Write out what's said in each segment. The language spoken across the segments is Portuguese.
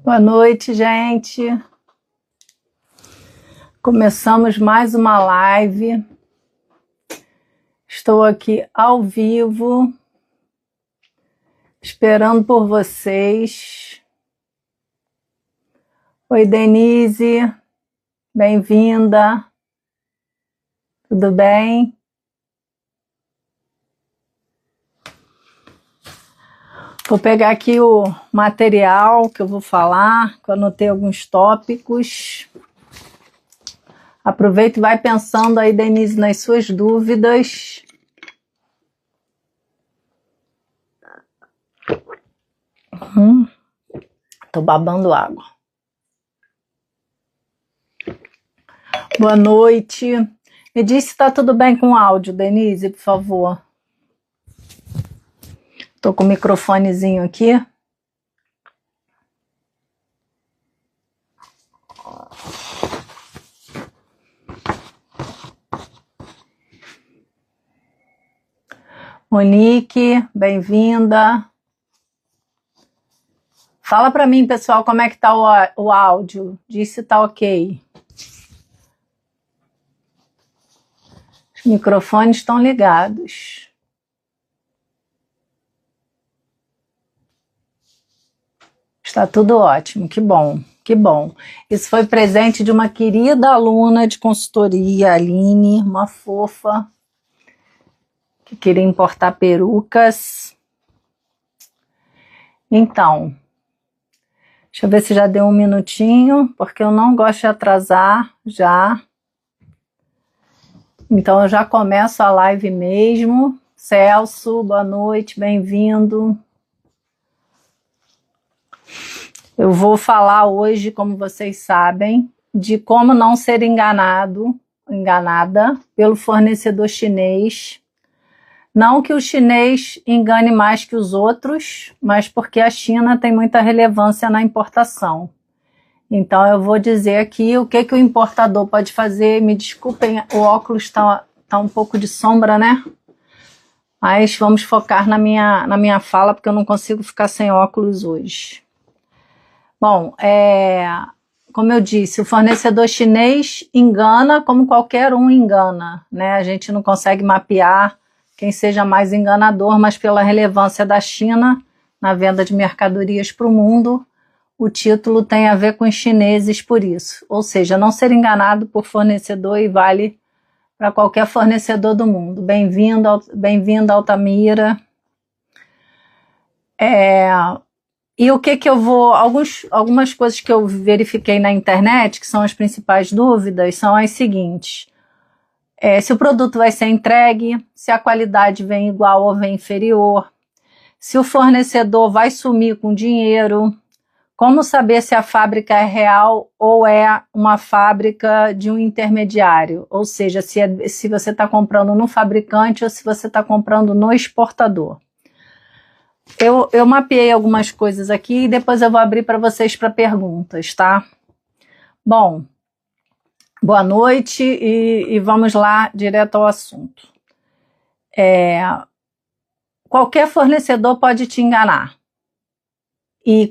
Boa noite, gente. Começamos mais uma live. Estou aqui ao vivo, esperando por vocês. Oi, Denise. Bem-vinda. Tudo bem? Vou pegar aqui o material que eu vou falar, que eu anotei alguns tópicos. Aproveita e vai pensando aí, Denise, nas suas dúvidas. Tô babando água. Boa noite. Me diz se tá tudo bem com o áudio, Denise, por favor. Tô com o microfonezinho aqui. Monique, bem-vinda. Fala para mim, pessoal, como é que tá o áudio. Diz se tá ok. Os microfones estão ligados. Está tudo ótimo, que bom, que bom. Isso foi presente de uma querida aluna de consultoria, Aline, uma fofa, que queria importar perucas. Então, deixa eu ver se já deu um minutinho, porque eu não gosto de atrasar já. Então eu já começo a live mesmo. Celso, boa noite, bem-vindo. Eu vou falar hoje, como vocês sabem, de como não ser enganada pelo fornecedor chinês. Não que o chinês engane mais que os outros, mas porque a China tem muita relevância na importação. Então eu vou dizer aqui o que o importador pode fazer. Me desculpem, o óculos está um pouco de sombra, né? Mas vamos focar na minha fala, porque eu não consigo ficar sem óculos hoje. Bom, como eu disse, o fornecedor chinês engana como qualquer um engana, né? A gente não consegue mapear quem seja mais enganador, mas pela relevância da China na venda de mercadorias para o mundo, o título tem a ver com os chineses por isso. Ou seja, não ser enganado por fornecedor e vale para qualquer fornecedor do mundo. Bem-vinda, Altamira. E o que eu vou... Algumas coisas que eu verifiquei na internet, que são as principais dúvidas, são as seguintes. Se o produto vai ser entregue, se a qualidade vem igual ou vem inferior, se o fornecedor vai sumir com dinheiro, como saber se a fábrica é real ou é uma fábrica de um intermediário, ou seja, se você está comprando no fabricante ou se você está comprando no exportador. Eu mapeei algumas coisas aqui e depois eu vou abrir para vocês para perguntas, tá? Bom, boa noite e vamos lá direto ao assunto. Qualquer fornecedor pode te enganar. E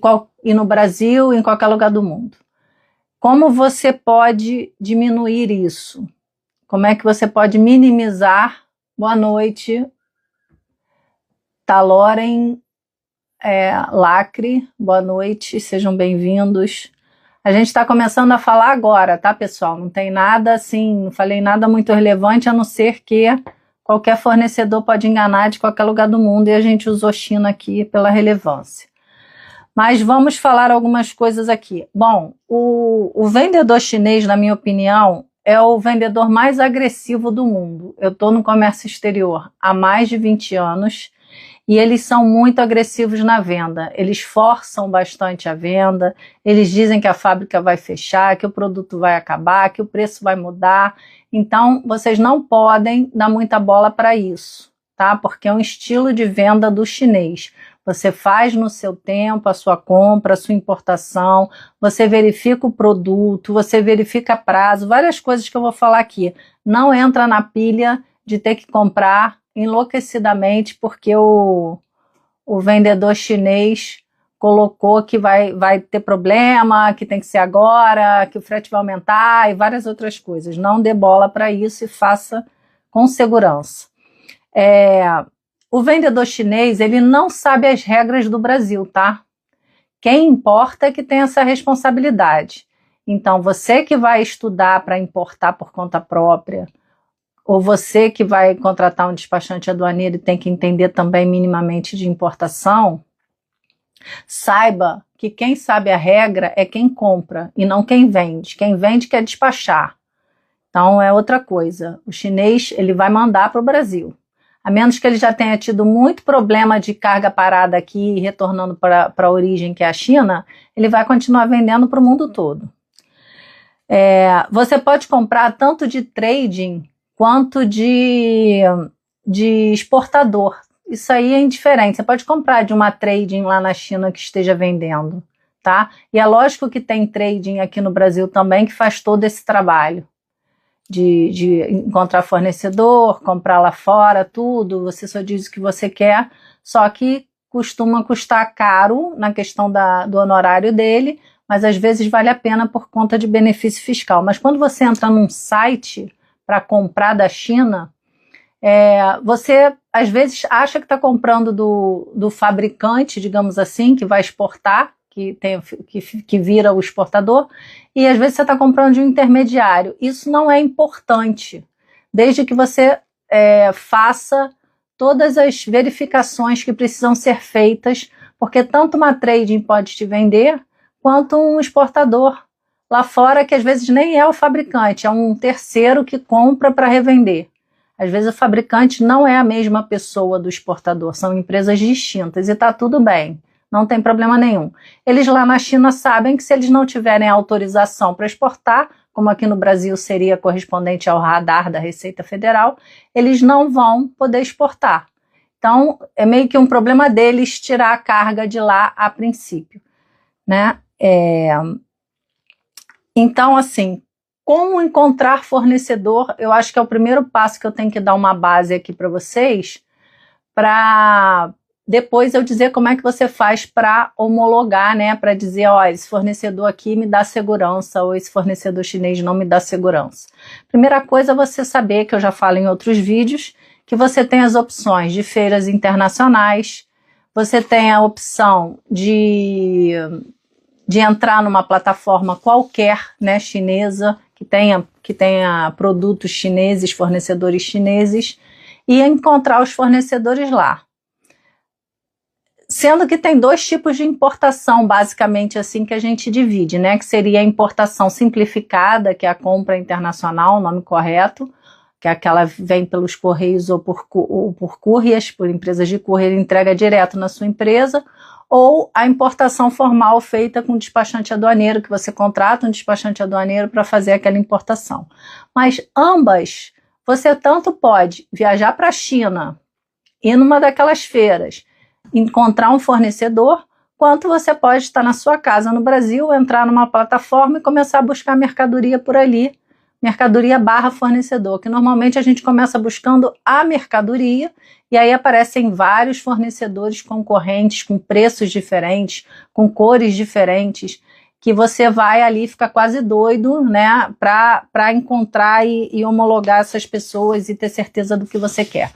no Brasil, em qualquer lugar do mundo. Como você pode diminuir isso? Como é que você pode minimizar? Boa noite. Taloren Lacre, boa noite, sejam bem-vindos. A gente está começando a falar agora, tá, pessoal? Não tem nada assim, não falei nada muito relevante, a não ser que qualquer fornecedor pode enganar de qualquer lugar do mundo e a gente usou China aqui pela relevância. Mas vamos falar algumas coisas aqui. Bom, o vendedor chinês, na minha opinião, é o vendedor mais agressivo do mundo. Eu estou no comércio exterior há mais de 20 anos e eles são muito agressivos na venda. Eles forçam bastante a venda, eles dizem que a fábrica vai fechar, que o produto vai acabar, que o preço vai mudar. Então, vocês não podem dar muita bola para isso, tá? Porque é um estilo de venda do chinês. Você faz no seu tempo a sua compra, a sua importação, você verifica o produto, você verifica prazo, várias coisas que eu vou falar aqui. Não entra na pilha de ter que comprar enlouquecidamente porque o vendedor chinês colocou que vai ter problema, que tem que ser agora, que o frete vai aumentar e várias outras coisas. Não dê bola para isso e faça com segurança. O vendedor chinês, ele não sabe as regras do Brasil, tá? Quem importa é que tem essa responsabilidade. Então, você que vai estudar para importar por conta própria, ou você que vai contratar um despachante aduaneiro e tem que entender também minimamente de importação, saiba que quem sabe a regra é quem compra e não quem vende. Quem vende quer despachar. Então, é outra coisa. O chinês, ele vai mandar para o Brasil. A menos que ele já tenha tido muito problema de carga parada aqui e retornando para a origem, que é a China, ele vai continuar vendendo para o mundo todo. Você pode comprar tanto de trading quanto de exportador. Isso aí é indiferente. Você pode comprar de uma trading lá na China que esteja vendendo, tá? E é lógico que tem trading aqui no Brasil também que faz todo esse trabalho de encontrar fornecedor, comprar lá fora, tudo. Você só diz o que você quer, só que costuma custar caro na questão do honorário dele, mas às vezes vale a pena por conta de benefício fiscal. Mas quando você entra num site para comprar da China, você às vezes acha que está comprando do fabricante, digamos assim, que vai exportar, que vira o exportador, e às vezes você está comprando de um intermediário. Isso não é importante, desde que você faça todas as verificações que precisam ser feitas, porque tanto uma trading pode te vender, quanto um exportador lá fora, que às vezes nem é o fabricante, é um terceiro que compra para revender. Às vezes o fabricante não é a mesma pessoa do exportador, são empresas distintas e está tudo bem, não tem problema nenhum. Eles lá na China sabem que se eles não tiverem autorização para exportar, como aqui no Brasil seria correspondente ao radar da Receita Federal, eles não vão poder exportar. Então é meio que um problema deles tirar a carga de lá a princípio, né? Então, assim, como encontrar fornecedor, eu acho que é o primeiro passo que eu tenho que dar uma base aqui para vocês, para depois eu dizer como é que você faz para homologar, né? Para dizer, ó, esse fornecedor aqui me dá segurança, ou esse fornecedor chinês não me dá segurança. Primeira coisa é você saber, que eu já falo em outros vídeos, que você tem as opções de feiras internacionais, você tem a opção de entrar numa plataforma qualquer, né, chinesa, que tenha produtos chineses, fornecedores chineses, e encontrar os fornecedores lá. Sendo que tem dois tipos de importação, basicamente assim, que a gente divide, né, que seria a importação simplificada, que é a compra internacional, o nome correto, que é aquela que vem pelos correios ou por couriers, por empresas de courier, entrega direto na sua empresa, ou a importação formal feita com despachante aduaneiro, que você contrata um despachante aduaneiro para fazer aquela importação. Mas ambas, você tanto pode viajar para a China, ir numa daquelas feiras, encontrar um fornecedor, quanto você pode estar na sua casa no Brasil, entrar numa plataforma e começar a buscar mercadoria por ali, mercadoria / fornecedor, que normalmente a gente começa buscando a mercadoria, e aí aparecem vários fornecedores concorrentes, com preços diferentes, com cores diferentes, que você vai ali ficar quase doido, né, para encontrar e homologar essas pessoas e ter certeza do que você quer.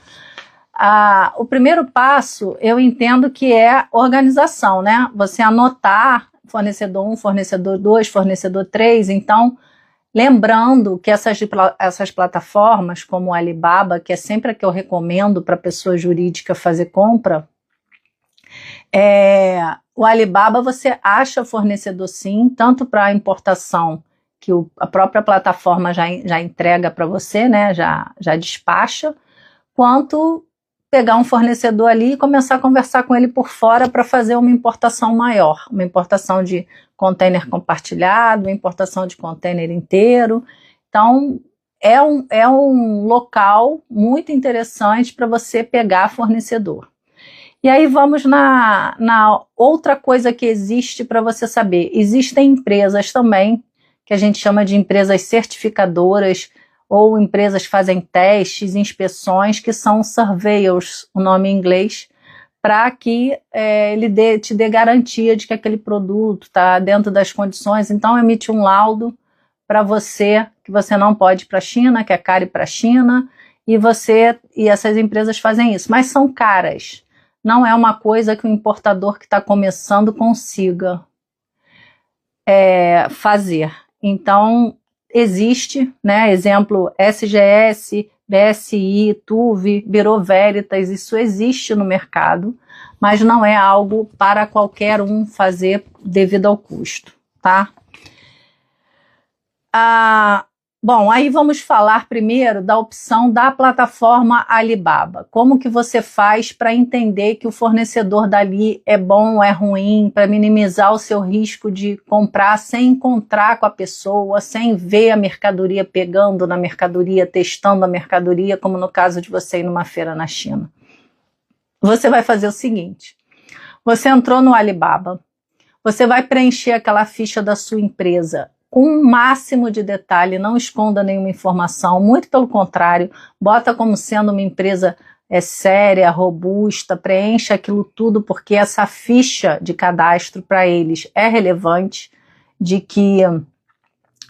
O primeiro passo, eu entendo que é organização, né? Você anotar fornecedor 1, fornecedor 2, fornecedor 3, então, lembrando que essas plataformas, como o Alibaba, que é sempre a que eu recomendo para pessoa jurídica fazer compra, o Alibaba você acha fornecedor sim, tanto para a importação, que a própria plataforma já entrega para você, né, já despacha, quanto pegar um fornecedor ali e começar a conversar com ele por fora para fazer uma importação maior, uma importação de container compartilhado, uma importação de container inteiro. Então, é um local muito interessante para você pegar fornecedor. E aí vamos na outra coisa que existe para você saber. Existem empresas também, que a gente chama de empresas certificadoras, ou empresas que fazem testes, inspeções, que são surveyors, o nome em inglês, para que ele te dê garantia de que aquele produto está dentro das condições. Então, emite um laudo para você, que você não pode ir para a China, que é caro ir para a China, e essas empresas fazem isso, mas são caras. Não é uma coisa que o importador que está começando consiga fazer. Então, existe, né, exemplo, SGS, BSI, TUV, Bureau Veritas, isso existe no mercado, mas não é algo para qualquer um fazer devido ao custo, tá? Bom, aí vamos falar primeiro da opção da plataforma Alibaba. Como que você faz para entender que o fornecedor dali é bom ou é ruim, para minimizar o seu risco de comprar sem encontrar com a pessoa, sem ver a mercadoria, pegando na mercadoria, testando a mercadoria, como no caso de você ir numa feira na China. Você vai fazer o seguinte: você entrou no Alibaba, você vai preencher aquela ficha da sua empresa com o máximo de detalhe, não esconda nenhuma informação, muito pelo contrário, bota como sendo uma empresa séria, robusta, preencha aquilo tudo, porque essa ficha de cadastro para eles é relevante, de que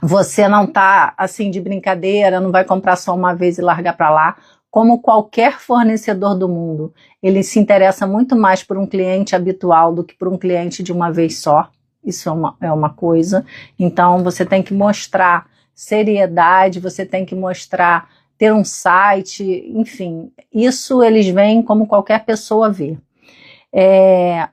você não está assim de brincadeira, não vai comprar só uma vez e largar para lá. Como qualquer fornecedor do mundo, ele se interessa muito mais por um cliente habitual do que por um cliente de uma vez só. Isso é uma coisa. Então, você tem que mostrar seriedade, você tem que mostrar, ter um site, enfim. Isso eles veem como qualquer pessoa vê.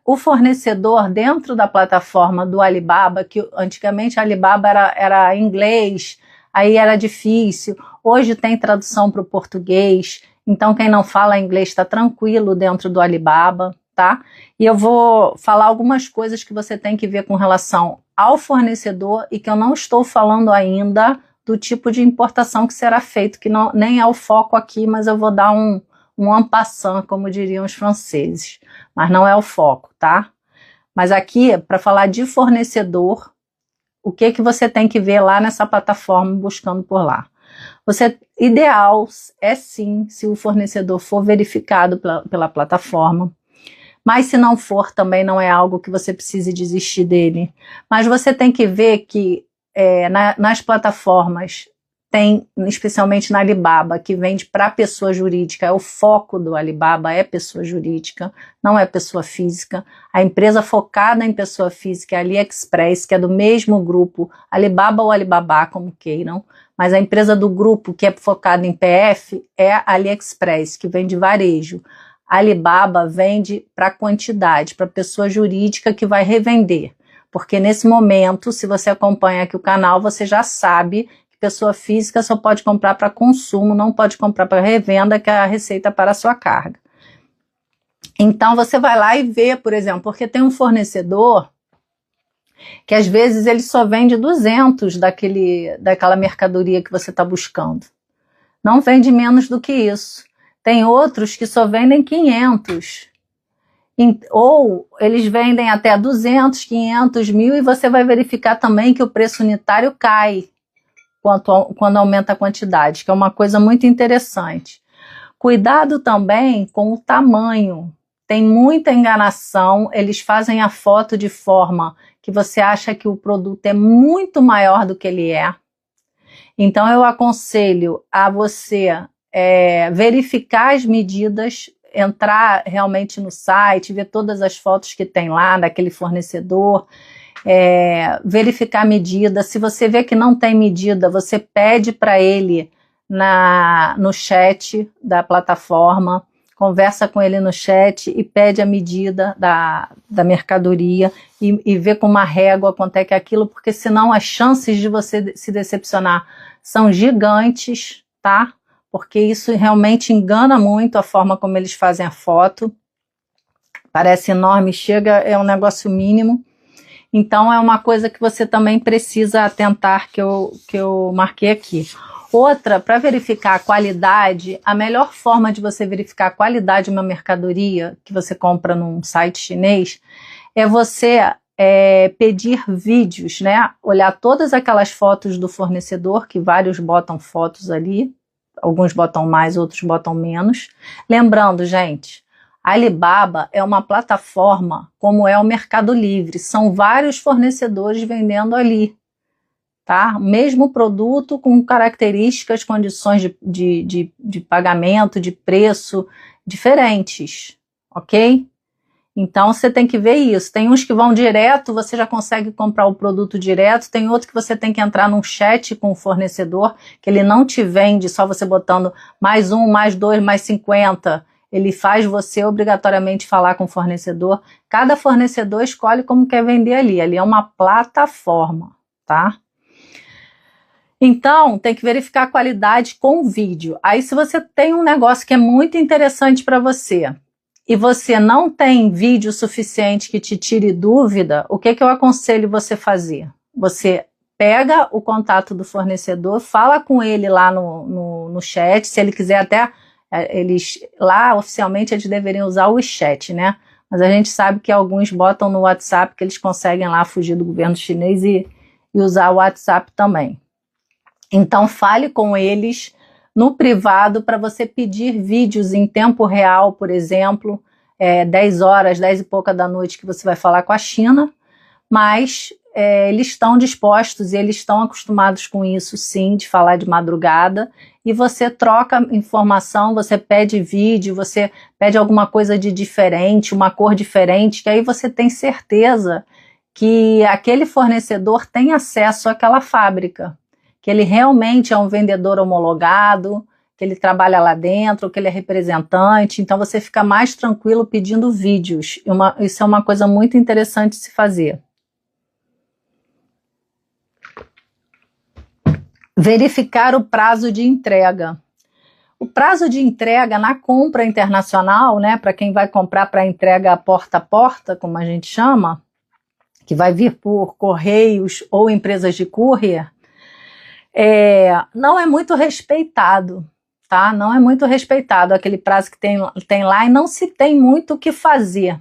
O fornecedor dentro da plataforma do Alibaba, que antigamente a Alibaba era inglês, aí era difícil. Hoje tem tradução para o português. Então, quem não fala inglês está tranquilo dentro do Alibaba. Tá? E eu vou falar algumas coisas que você tem que ver com relação ao fornecedor e que eu não estou falando ainda do tipo de importação que será feito, que não, nem é o foco aqui, mas eu vou dar um en passant, como diriam os franceses, mas não é o foco, tá? Mas aqui, para falar de fornecedor, o que você tem que ver lá nessa plataforma, buscando por lá. Ideal é sim, se o fornecedor for verificado pela plataforma, mas se não for, também não é algo que você precise desistir dele. Mas você tem que ver que nas plataformas, tem, especialmente na Alibaba, que vende para pessoa jurídica, o foco do Alibaba é pessoa jurídica, não é pessoa física. A empresa focada em pessoa física é a AliExpress, que é do mesmo grupo, Alibaba ou Alibaba, como queiram, mas a empresa do grupo que é focada em PF é a AliExpress, que vende varejo. A Alibaba vende para quantidade, para pessoa jurídica que vai revender. Porque nesse momento, se você acompanha aqui o canal, você já sabe que pessoa física só pode comprar para consumo, não pode comprar para revenda, que é a receita para a sua carga. Então você vai lá e vê, por exemplo, porque tem um fornecedor que às vezes ele só vende 200 daquela mercadoria que você está buscando. Não vende menos do que isso. Tem outros que só vendem 500. Ou eles vendem até 200, 500, 1000 e você vai verificar também que o preço unitário cai quando aumenta a quantidade, que é uma coisa muito interessante. Cuidado também com o tamanho. Tem muita enganação, eles fazem a foto de forma que você acha que o produto é muito maior do que ele é. Então eu aconselho a você verificar as medidas, entrar realmente no site, ver todas as fotos que tem lá daquele fornecedor, verificar a medida. Se você vê que não tem medida, você pede para ele no chat da plataforma, conversa com ele no chat e pede a medida da mercadoria e vê com uma régua quanto é que é aquilo, porque senão as chances de você se decepcionar são gigantes, tá? Porque isso realmente engana muito a forma como eles fazem a foto. Parece enorme, é um negócio mínimo. Então é uma coisa que você também precisa atentar, que eu marquei aqui. Outra, para verificar a qualidade, a melhor forma de você verificar a qualidade de uma mercadoria que você compra num site chinês é você pedir vídeos, né? Olhar todas aquelas fotos do fornecedor, que vários botam fotos ali, alguns botam mais, outros botam menos. Lembrando, gente, A Alibaba é uma plataforma como é o Mercado Livre, são vários fornecedores vendendo ali, tá? Mesmo produto com características, condições de pagamento, de preço diferentes, ok? Então você tem que ver isso. Tem uns que vão direto, você já consegue comprar o produto direto, tem outro que você tem que entrar num chat com o fornecedor, que ele não te vende só você botando mais 1, mais 2, mais 50. Ele faz você obrigatoriamente falar com o fornecedor. Cada fornecedor escolhe como quer vender ali. Ali é uma plataforma, tá? Então, tem que verificar a qualidade com o vídeo. Aí, se você tem um negócio que é muito interessante para você e você não tem vídeo suficiente que te tire dúvida, o que eu aconselho você fazer? Você pega o contato do fornecedor, fala com ele lá no chat, se ele quiser até, eles lá oficialmente eles deveriam usar o chat, né? Mas a gente sabe que alguns botam no WhatsApp que eles conseguem lá fugir do governo chinês e usar o WhatsApp também. Então fale com eles no privado para você pedir vídeos em tempo real, por exemplo, 10 horas, 10 e pouca da noite que você vai falar com a China, mas eles estão dispostos e eles estão acostumados com isso sim, de falar de madrugada, e você troca informação, você pede vídeo, você pede alguma coisa de diferente, uma cor diferente, que aí você tem certeza que aquele fornecedor tem acesso àquela fábrica, que ele realmente é um vendedor homologado, que ele trabalha lá dentro, que ele é representante, então você fica mais tranquilo pedindo vídeos. Isso é uma coisa muito interessante de se fazer. Verificar o prazo de entrega. O prazo de entrega na compra internacional, né, para quem vai comprar para entrega porta a porta, como a gente chama, que vai vir por correios ou empresas de courier, não é muito respeitado, tá? Não é muito respeitado aquele prazo que tem lá e não se tem muito o que fazer.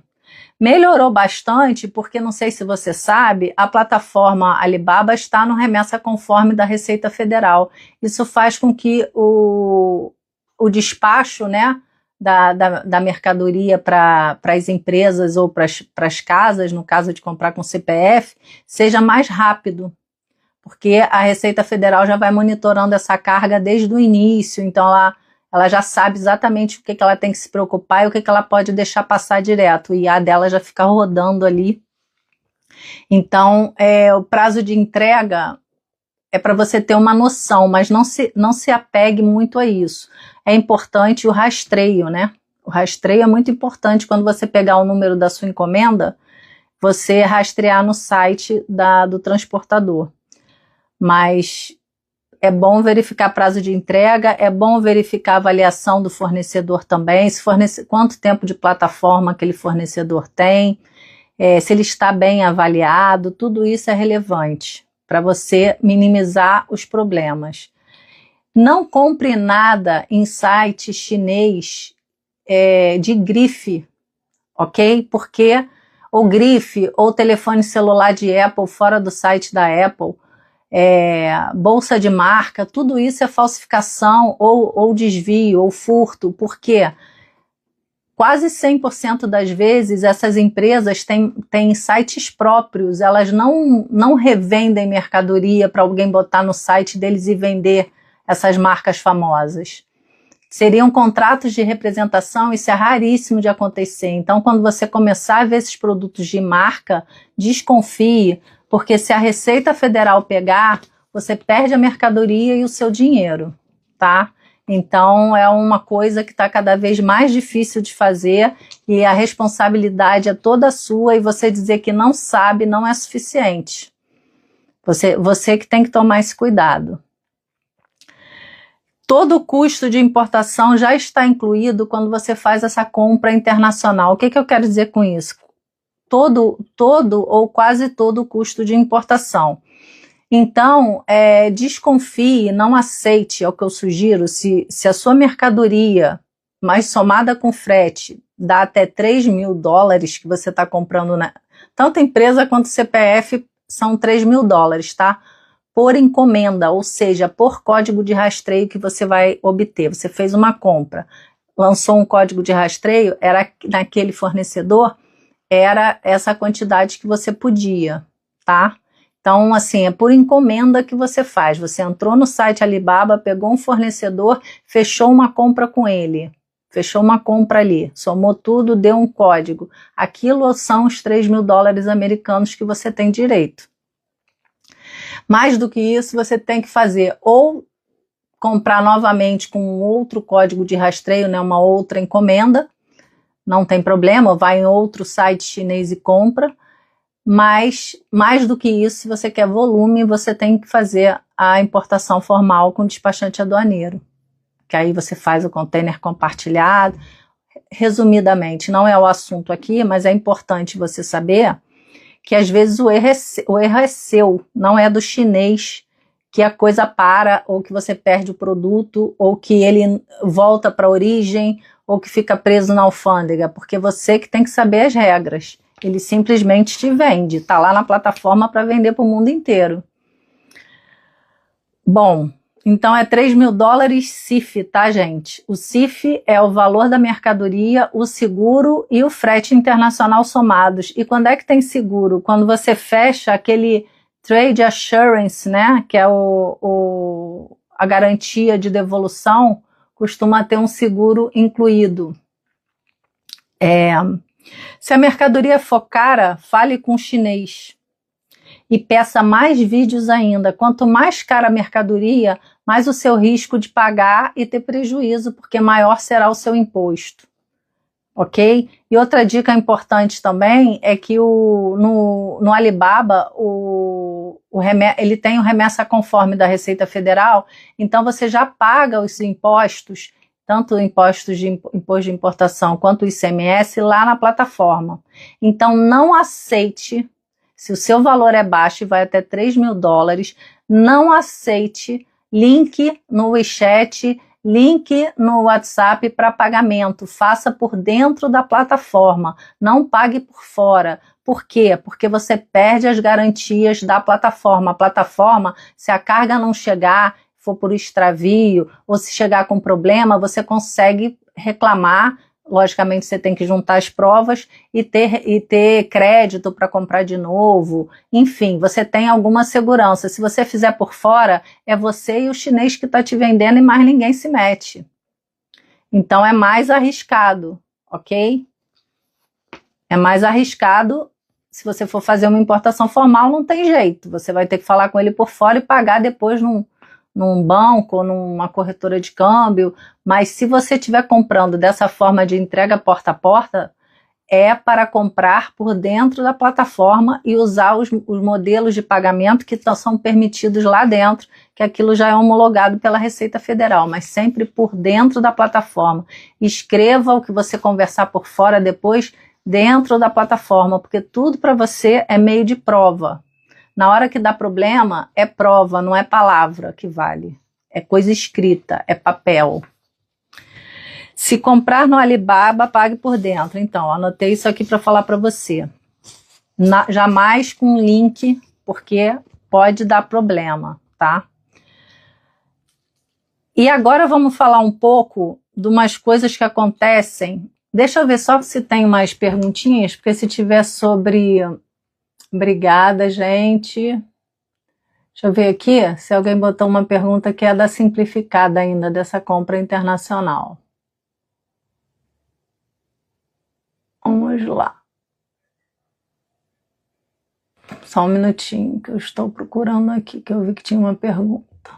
Melhorou bastante porque, não sei se você sabe, a plataforma Alibaba está no remessa conforme da Receita Federal. Isso faz com que o despacho, né, da mercadoria para as empresas ou para as casas, no caso de comprar com CPF, seja mais rápido. Porque a Receita Federal já vai monitorando essa carga desde o início, então ela já sabe exatamente o que ela tem que se preocupar e o que ela pode deixar passar direto, e a dela já fica rodando ali. Então, o prazo de entrega é para você ter uma noção, mas não se apegue muito a isso. É importante o rastreio, né? O rastreio é muito importante quando você pegar o número da sua encomenda, você rastrear no site do transportador. Mas é bom verificar prazo de entrega, é bom verificar a avaliação do fornecedor também, quanto tempo de plataforma aquele fornecedor tem, se ele está bem avaliado, tudo isso é relevante para você minimizar os problemas. Não compre nada em site chinês de grife, ok? Porque o grife ou telefone celular de Apple fora do site da Apple, bolsa de marca, tudo isso é falsificação ou desvio ou furto, porque quase 100% das vezes essas empresas têm sites próprios, elas não revendem mercadoria para alguém botar no site deles e vender essas marcas famosas. Seriam contratos de representação, isso é raríssimo de acontecer. Então, quando você começar a ver esses produtos de marca, desconfie, porque se a Receita Federal pegar, você perde a mercadoria e o seu dinheiro, tá? Então, é uma coisa que está cada vez mais difícil de fazer e a responsabilidade é toda sua, e você dizer que não sabe não é suficiente. Você que tem que tomar esse cuidado. Todo o custo de importação já está incluído quando você faz essa compra internacional. O que eu quero dizer com isso? Todo ou quase todo o custo de importação. Então, desconfie, não aceite, é o que eu sugiro, se a sua mercadoria, mas somada com frete, dá até $3.000 que você está comprando, tanto empresa quanto CPF são $3.000, tá? Por encomenda, ou seja, por código de rastreio que você vai obter. Você fez uma compra, lançou um código de rastreio, era naquele fornecedor, era essa quantidade que você podia, tá? Então, assim, é por encomenda que você faz. Você entrou no site Alibaba, pegou um fornecedor, fechou uma compra com ele. Fechou uma compra ali, somou tudo, deu um código. Aquilo são os 3 mil dólares americanos que você tem direito. Mais do que isso, você tem que fazer ou comprar novamente com um outro código de rastreio, né, uma outra encomenda, não tem problema, vai em outro site chinês e compra, mas mais do que isso, se você quer volume, você tem que fazer a importação formal com despachante aduaneiro, que aí você faz o container compartilhado. Resumidamente, não é o assunto aqui, mas é importante você saber que às vezes o erro é seu, não é do chinês, que a coisa para, ou que você perde o produto, ou que ele volta para a origem, ou que fica preso na alfândega, porque você que tem que saber as regras. Ele simplesmente te vende, está lá na plataforma para vender para o mundo inteiro. Bom, então é 3 mil dólares CIF, tá, gente? O CIF é o valor da mercadoria, o seguro e o frete internacional somados. E quando é que tem seguro? Quando você fecha aquele Trade Assurance, né, que é a garantia de devolução, costuma ter um seguro incluído. Se a mercadoria for cara, fale com o chinês e peça mais vídeos ainda. Quanto mais cara a mercadoria, mais o seu risco de pagar e ter prejuízo, porque maior será o seu imposto. Ok? E outra dica importante também é que no Alibaba ele tem o remessa conforme da Receita Federal, então você já paga os impostos, tanto imposto de importação quanto o ICMS lá na plataforma. Então não aceite, se o seu valor é baixo e vai até 3 mil dólares, não aceite link no WeChat, link no WhatsApp para pagamento. Faça por dentro da plataforma, não pague por fora. Por quê? Porque você perde as garantias da plataforma. A plataforma, se a carga não chegar, for por extravio, ou se chegar com problema, você consegue reclamar. Logicamente, você tem que juntar as provas e ter crédito para comprar de novo. Enfim, você tem alguma segurança. Se você fizer por fora, é você e o chinês que está te vendendo e mais ninguém se mete. Então, é mais arriscado, ok? É mais arriscado. Se você for fazer uma importação formal, não tem jeito. Você vai ter que falar com ele por fora e pagar depois num banco ou numa corretora de câmbio, mas se você estiver comprando dessa forma de entrega porta a porta, é para comprar por dentro da plataforma e usar os modelos de pagamento que são permitidos lá dentro, que aquilo já é homologado pela Receita Federal, mas sempre por dentro da plataforma. Escreva o que você conversar por fora depois dentro da plataforma, porque tudo para você é meio de prova. Na hora que dá problema, é prova, não é palavra que vale. É coisa escrita, é papel. Se comprar no Alibaba, pague por dentro. Então, anotei isso aqui para falar para você. Jamais com link, porque pode dar problema, tá? E agora vamos falar um pouco de umas coisas que acontecem. Deixa eu ver só se tem mais perguntinhas, porque se tiver sobre... Obrigada, gente. Deixa eu ver aqui se alguém botou uma pergunta que é da simplificada ainda, dessa compra internacional. Vamos lá. Só um minutinho que eu estou procurando aqui, que eu vi que tinha uma pergunta.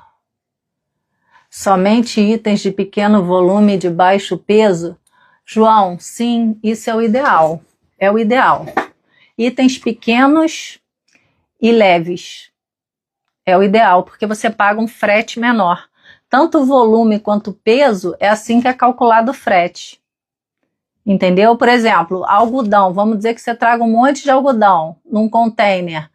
Somente itens de pequeno volume e de baixo peso? João, sim, isso é o ideal. É o ideal. Itens pequenos e leves. É o ideal, porque você paga um frete menor. Tanto o volume quanto o peso, é assim que é calculado o frete. Entendeu? Por exemplo, algodão. Vamos dizer que você traga um monte de algodão num container.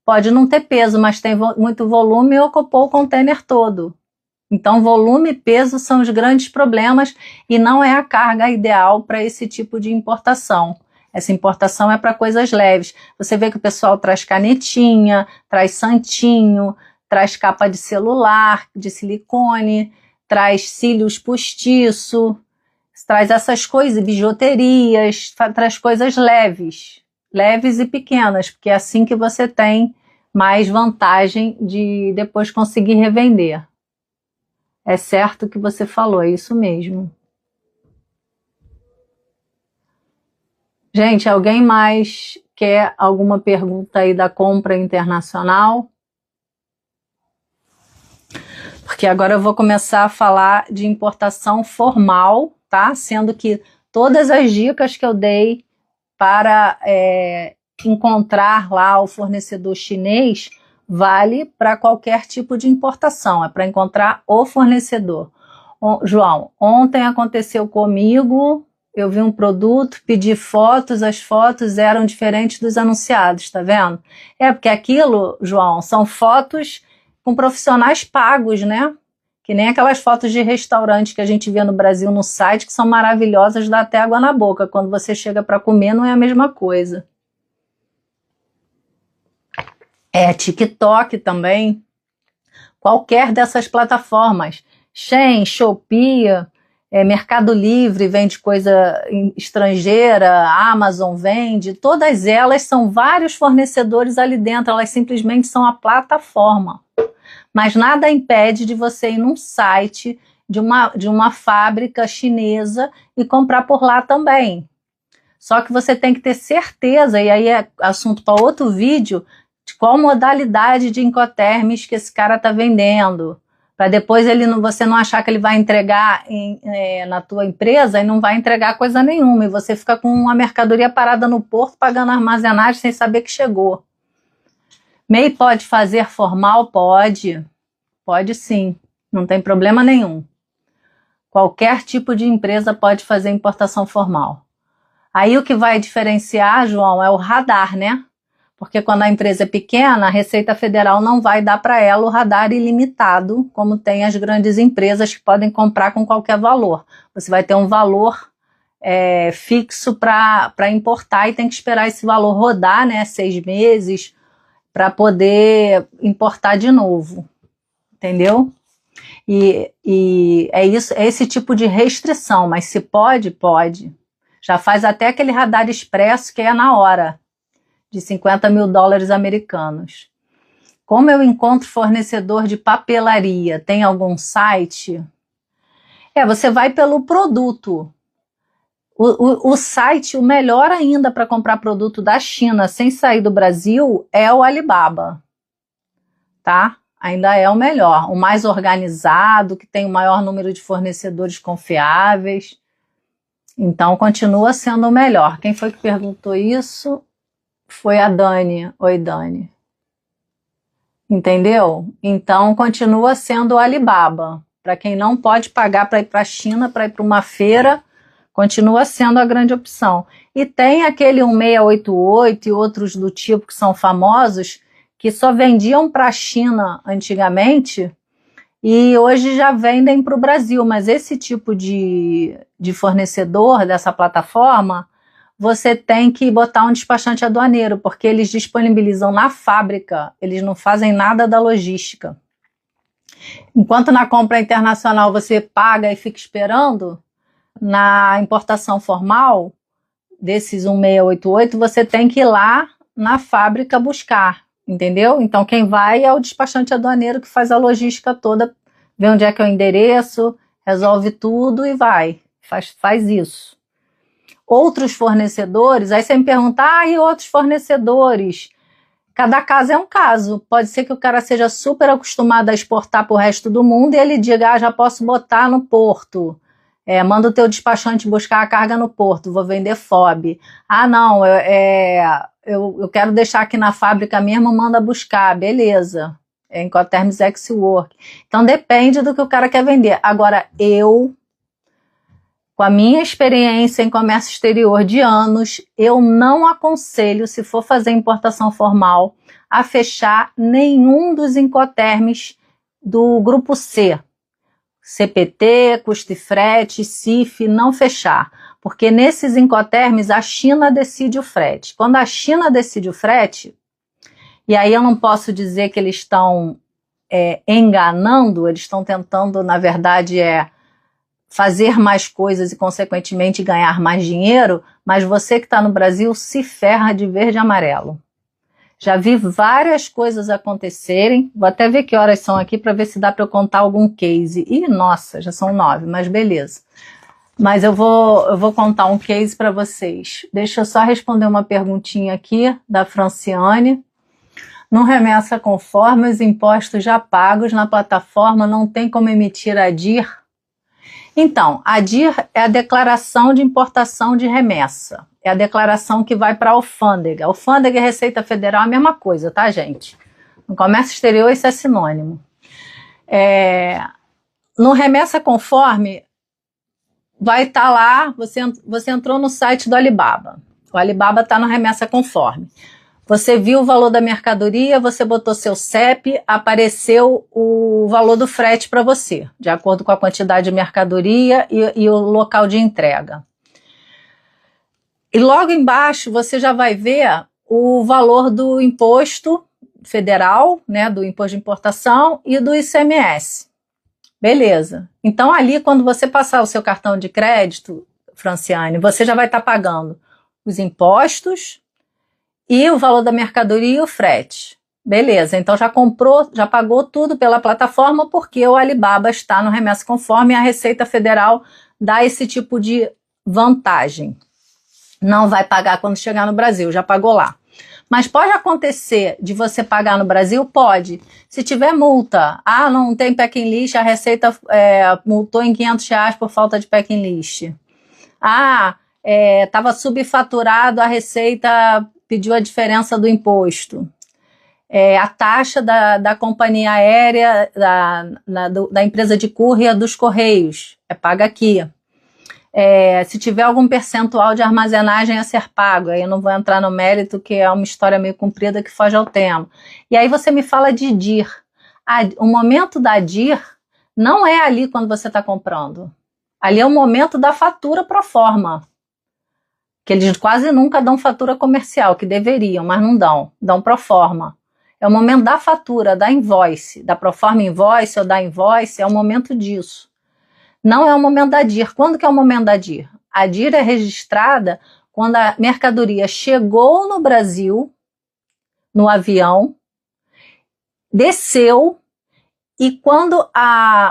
Pode não ter peso, mas tem muito volume e ocupou o container todo. Então, volume e peso são os grandes problemas e não é a carga ideal para esse tipo de importação. Essa importação é para coisas leves. Você vê que o pessoal traz canetinha, traz santinho, traz capa de celular, de silicone, traz cílios postiço. traz essas coisas, bijuterias, traz coisas leves e pequenas, porque é assim que você tem mais vantagem de depois conseguir revender. É certo o que você falou, é isso mesmo. Gente, alguém mais quer alguma pergunta aí da compra internacional? Porque agora eu vou começar a falar de importação formal, tá? Sendo que todas as dicas que eu dei para encontrar lá o fornecedor chinês vale para qualquer tipo de importação, é para encontrar o fornecedor. João, ontem aconteceu comigo, eu vi um produto, pedi fotos, as fotos eram diferentes dos anunciados, tá vendo? É porque aquilo, João, são fotos com profissionais pagos, né? Que nem aquelas fotos de restaurante que a gente vê no Brasil no site, que são maravilhosas, dá até água na boca. Quando você chega para comer, não é a mesma coisa. TikTok também. Qualquer dessas plataformas. Shein, Shopee, Mercado Livre vende coisa estrangeira, Amazon vende. Todas elas são vários fornecedores ali dentro, elas simplesmente são a plataforma. Mas nada impede de você ir num site de uma fábrica chinesa e comprar por lá também. Só que você tem que ter certeza, e aí é assunto para outro vídeo, de qual modalidade de Incoterms que esse cara está vendendo. Para depois você não achar que ele vai entregar na tua empresa e não vai entregar coisa nenhuma. E você fica com uma mercadoria parada no porto, pagando armazenagem sem saber que chegou. MEI pode fazer formal? Pode. Pode sim, não tem problema nenhum. Qualquer tipo de empresa pode fazer importação formal. Aí o que vai diferenciar, João, é o radar, né? Porque quando a empresa é pequena, a Receita Federal não vai dar para ela o radar ilimitado, como tem as grandes empresas que podem comprar com qualquer valor. Você vai ter um valor fixo para importar e tem que esperar esse valor rodar, né, 6 meses, para poder importar de novo. Entendeu? E é isso, é esse tipo de restrição, mas se pode, pode. Já faz até aquele radar expresso que é na hora, de 50 mil dólares americanos. Como eu encontro fornecedor de papelaria? Tem algum site? Você vai pelo produto. O site, o melhor ainda para comprar produto da China sem sair do Brasil é o Alibaba, tá? Ainda é o melhor, o mais organizado, que tem o maior número de fornecedores confiáveis. Então, continua sendo o melhor. Quem foi que perguntou isso? Foi a Dani. Oi, Dani. Entendeu? Então, continua sendo o Alibaba. Para quem não pode pagar para ir para a China, para ir para uma feira, continua sendo a grande opção. E tem aquele 1688 e outros do tipo que são famosos, que só vendiam para a China antigamente e hoje já vendem para o Brasil. Mas esse tipo de fornecedor dessa plataforma, você tem que botar um despachante aduaneiro, porque eles disponibilizam na fábrica, eles não fazem nada da logística. Enquanto na compra internacional você paga e fica esperando, na importação formal, desses 1688, você tem que ir lá na fábrica buscar. Entendeu? Então quem vai é o despachante aduaneiro que faz a logística toda, vê onde é que é o endereço, resolve tudo e vai, faz isso. Outros fornecedores, aí você me pergunta, e outros fornecedores? Cada caso é um caso, pode ser que o cara seja super acostumado a exportar para o resto do mundo e ele diga, já posso botar no porto, manda o teu despachante buscar a carga no porto, vou vender FOB. Não, eu quero deixar aqui na fábrica mesmo, manda buscar, beleza. Incoterms Ex-Work. Então depende do que o cara quer vender. Agora, com a minha experiência em comércio exterior de anos, eu não aconselho, se for fazer importação formal, a fechar nenhum dos Incoterms do grupo C. CPT, custo e frete, CIF, não fechar. Porque nesses Incoterms a China decide o frete. Quando a China decide o frete, e aí eu não posso dizer que eles estão enganando, eles estão tentando, na verdade, fazer mais coisas e, consequentemente, ganhar mais dinheiro, mas você que está no Brasil se ferra de verde e amarelo. Já vi várias coisas acontecerem, vou até ver que horas são aqui para ver se dá para eu contar algum case. Ih, nossa, já são 9, mas beleza. Mas eu vou contar um case para vocês. Deixa eu só responder uma perguntinha aqui da Franciane. No remessa conforme os impostos já pagos na plataforma, não tem como emitir a DIR? Então, a DIR é a declaração de importação de remessa. É a declaração que vai para a alfândega. Alfândega e Receita Federal é a mesma coisa, tá, gente? No comércio exterior isso é sinônimo. No remessa conforme, vai estar lá, você entrou no site do Alibaba. O Alibaba está no remessa conforme. Você viu o valor da mercadoria, você botou seu CEP, apareceu o valor do frete para você, de acordo com a quantidade de mercadoria e o local de entrega. E logo embaixo você já vai ver o valor do imposto federal, né, do imposto de importação e do ICMS. Beleza. Então ali, quando você passar o seu cartão de crédito, Franciane, você já vai estar pagando os impostos e o valor da mercadoria e o frete. Beleza, então já comprou, já pagou tudo pela plataforma porque o Alibaba está no remessa conforme e a Receita Federal dá esse tipo de vantagem. Não vai pagar quando chegar no Brasil, já pagou lá. Mas pode acontecer de você pagar no Brasil? Pode. Se tiver multa, não tem packing list, a Receita multou em R$500 por falta de packing list. Estava subfaturado, a Receita pediu a diferença do imposto. A taxa da companhia aérea, da empresa de courier dos Correios, é paga aqui. Se tiver algum percentual de armazenagem a ser pago, aí eu não vou entrar no mérito, que é uma história meio comprida que foge ao tema. E aí você me fala de DIR. O momento da DIR não é ali quando você está comprando. Ali é o momento da fatura pro forma. Que eles quase nunca dão fatura comercial, que deveriam, mas não dão pro forma. É o momento da fatura, da invoice, da proforma invoice ou da invoice, é o momento disso. Não é o momento da DIR. Quando que é o momento da DIR? A DIR é registrada quando a mercadoria chegou no Brasil, no avião, desceu, e quando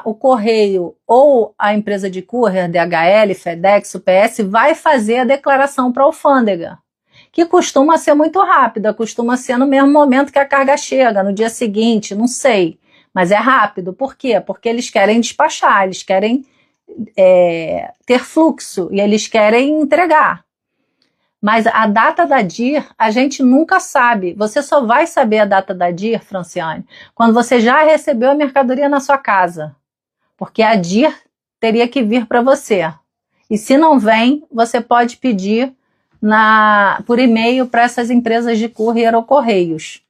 o correio ou a empresa de courier, DHL, FedEx, UPS, vai fazer a declaração para a alfândega, que costuma ser muito rápida, costuma ser no mesmo momento que a carga chega, no dia seguinte, não sei, mas é rápido. Por quê? Porque eles querem despachar, eles querem ter fluxo e eles querem entregar. Mas a data da DIR a gente nunca sabe. Você só vai saber a data da DIR, Franciane, quando você já recebeu a mercadoria na sua casa. Porque a DIR teria que vir para você. E se não vem, você pode pedir por e-mail para essas empresas de courier ou correios.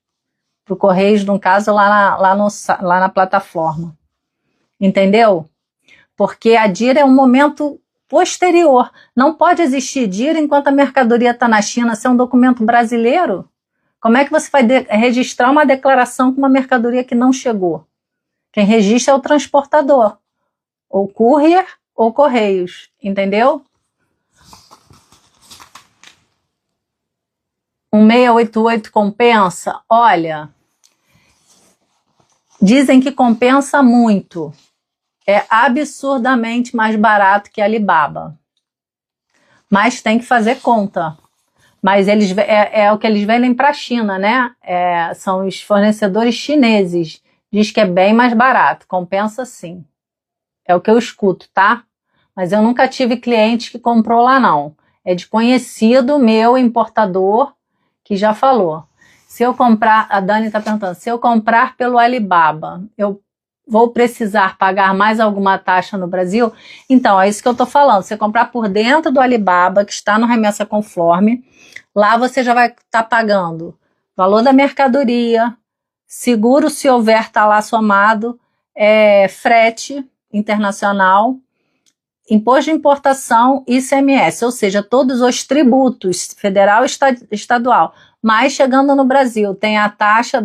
Para o Correios, no caso, lá na plataforma. Entendeu? Porque a DIR é um momento posterior. Não pode existir DIR enquanto a mercadoria está na China. Se é um documento brasileiro, como é que você vai registrar uma declaração com uma mercadoria que não chegou? Quem registra é o transportador, ou courier ou correios, entendeu? 1688 compensa? Olha, dizem que compensa muito. É absurdamente mais barato que a Alibaba. Mas tem que fazer conta. Mas é o que eles vendem para a China, né? São os fornecedores chineses. Diz que é bem mais barato. Compensa sim. É o que eu escuto, tá? Mas eu nunca tive cliente que comprou lá, não. É de conhecido meu, importador, que já falou. Se eu comprar, a Dani está perguntando, se eu comprar pelo Alibaba, eu vou precisar pagar mais alguma taxa no Brasil? Então, é isso que eu estou falando. Você comprar por dentro do Alibaba, que está no remessa conforme, lá você já vai estar pagando valor da mercadoria, seguro se houver, está lá somado, frete internacional, imposto de importação e ICMS, ou seja, todos os tributos, federal e estadual. Mas chegando no Brasil, tem a taxa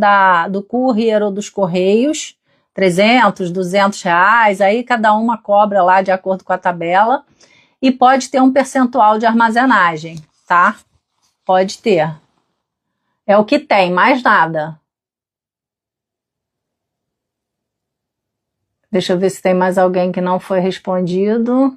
do courier ou dos correios, 300, 200 reais, aí cada uma cobra lá de acordo com a tabela, e pode ter um percentual de armazenagem, tá? Pode ter. É o que tem, mais nada. Deixa eu ver se tem mais alguém que não foi respondido.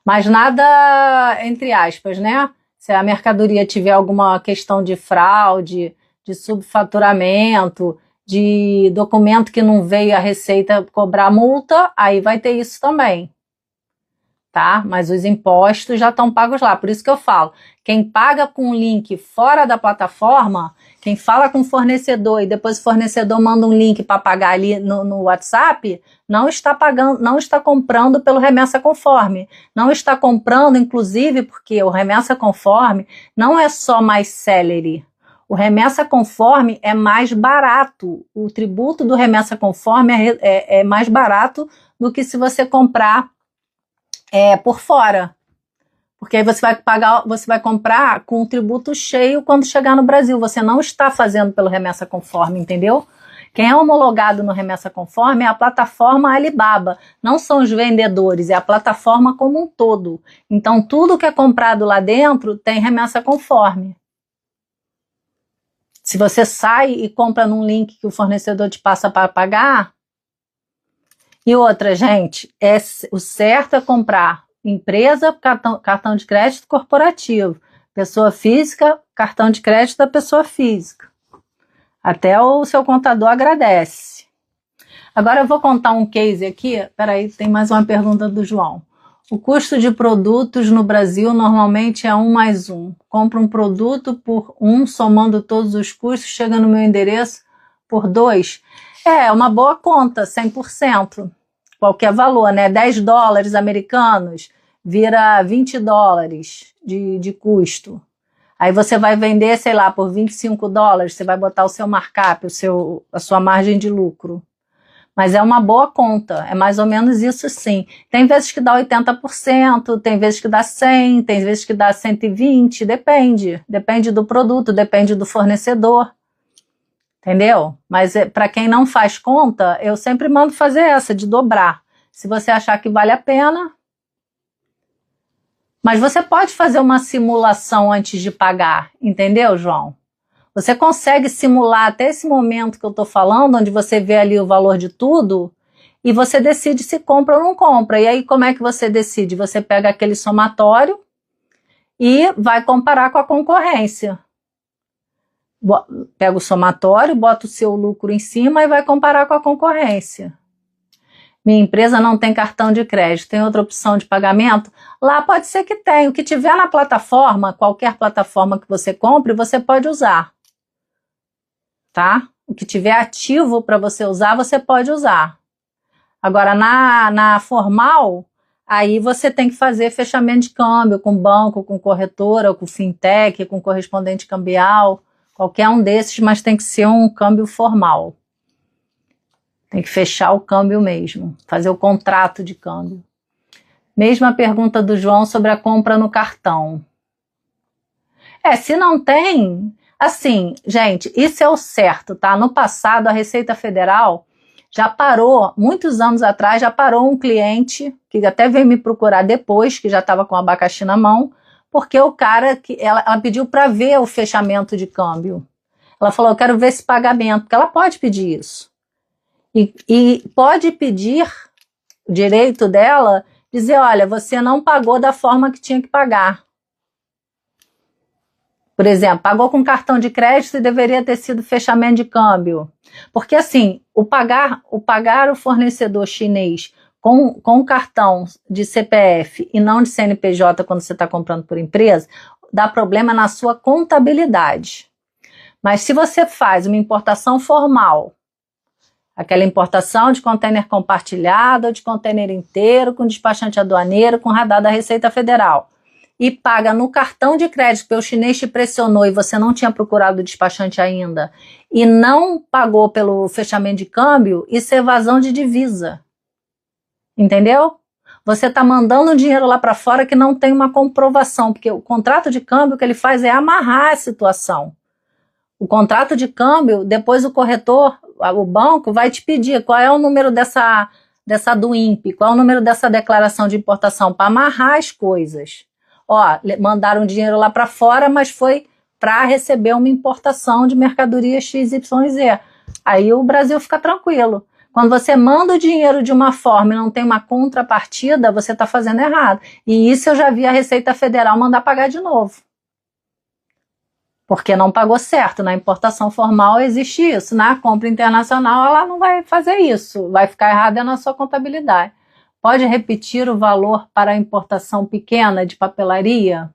Mas nada, entre aspas, né? Se a mercadoria tiver alguma questão de fraude, de subfaturamento, de documento que não veio a Receita cobrar multa, aí vai ter isso também. Tá? Mas os impostos já estão pagos lá. Por isso que eu falo, quem paga com um link fora da plataforma, quem fala com o fornecedor e depois o fornecedor manda um link para pagar ali no WhatsApp, não está pagando, não está comprando pelo Remessa Conforme. Não está comprando, inclusive, porque o Remessa Conforme não é só mais celery. O Remessa Conforme é mais barato. O tributo do Remessa Conforme é mais barato do que se você comprar por fora. Porque aí você vai comprar com o tributo cheio quando chegar no Brasil. Você não está fazendo pelo Remessa Conforme, entendeu? Quem é homologado no Remessa Conforme é a plataforma Alibaba. Não são os vendedores, é a plataforma como um todo. Então, tudo que é comprado lá dentro tem Remessa Conforme. Se você sai e compra num link que o fornecedor te passa para pagar. E outra, gente, o certo é comprar empresa, cartão de crédito corporativo. Pessoa física, cartão de crédito da pessoa física. Até o seu contador agradece. Agora eu vou contar um case aqui. Peraí, tem mais uma pergunta do João. O custo de produtos no Brasil normalmente é 1 mais 1. Compro um produto por 1, somando todos os custos, chega no meu endereço por 2. É uma boa conta, 100%. Qualquer valor, né? 10 dólares americanos vira 20 dólares de custo. Aí você vai vender, sei lá, por 25 dólares, você vai botar o seu markup, a sua margem de lucro. Mas é uma boa conta, é mais ou menos isso sim. Tem vezes que dá 80%, tem vezes que dá 100%, tem vezes que dá 120%, depende do produto, depende do fornecedor. Entendeu? Mas para quem não faz conta, eu sempre mando fazer essa, de dobrar. Se você achar que vale a pena. Mas você pode fazer uma simulação antes de pagar, entendeu, João? Você consegue simular até esse momento que eu estou falando, onde você vê ali o valor de tudo, e você decide se compra ou não compra. E aí, como é que você decide? Você pega aquele somatório e vai comparar com a concorrência. Pega o somatório, bota o seu lucro em cima e vai comparar com a concorrência. Minha empresa não tem cartão de crédito, tem outra opção de pagamento? Lá pode ser que tenha. O que tiver na plataforma, qualquer plataforma que você compre, você pode usar. Tá? O que tiver ativo para você usar, você pode usar. Agora, na formal, aí você tem que fazer fechamento de câmbio com banco, com corretora, com fintech, com correspondente cambial. Qualquer um desses, mas tem que ser um câmbio formal. Tem que fechar o câmbio mesmo, fazer o contrato de câmbio. Mesma pergunta do João sobre a compra no cartão. Se não tem, assim, gente, isso é o certo, tá? No passado, a Receita Federal já parou, muitos anos atrás, já parou um cliente, que até veio me procurar depois, que já estava com o abacaxi na mão, porque o cara, ela pediu para ver o fechamento de câmbio. Ela falou, eu quero ver esse pagamento, porque ela pode pedir isso. E pode pedir, o direito dela, dizer, olha, você não pagou da forma que tinha que pagar. Por exemplo, pagou com cartão de crédito e deveria ter sido fechamento de câmbio. Porque assim, o pagar o fornecedor chinês com cartão de CPF e não de CNPJ quando você está comprando por empresa, dá problema na sua contabilidade. Mas se você faz uma importação formal, aquela importação de container compartilhado ou de container inteiro, com despachante aduaneiro, com radar da Receita Federal, e paga no cartão de crédito, porque o chinês te pressionou e você não tinha procurado o despachante ainda, e não pagou pelo fechamento de câmbio, isso é evasão de divisa. Entendeu? Você está mandando dinheiro lá para fora que não tem uma comprovação, porque o contrato de câmbio que ele faz é amarrar a situação. O contrato de câmbio, depois o corretor, o banco vai te pedir qual é o número dessa do INPE, qual é o número dessa declaração de importação, para amarrar as coisas. Ó, mandaram dinheiro lá para fora, mas foi para receber uma importação de mercadoria XYZ. Aí o Brasil fica tranquilo. Quando você manda o dinheiro de uma forma e não tem uma contrapartida, você está fazendo errado. E isso eu já vi a Receita Federal mandar pagar de novo. Porque não pagou certo. Na importação formal existe isso. Na compra internacional ela não vai fazer isso. Vai ficar errada na sua contabilidade. Pode repetir o valor para a importação pequena de papelaria?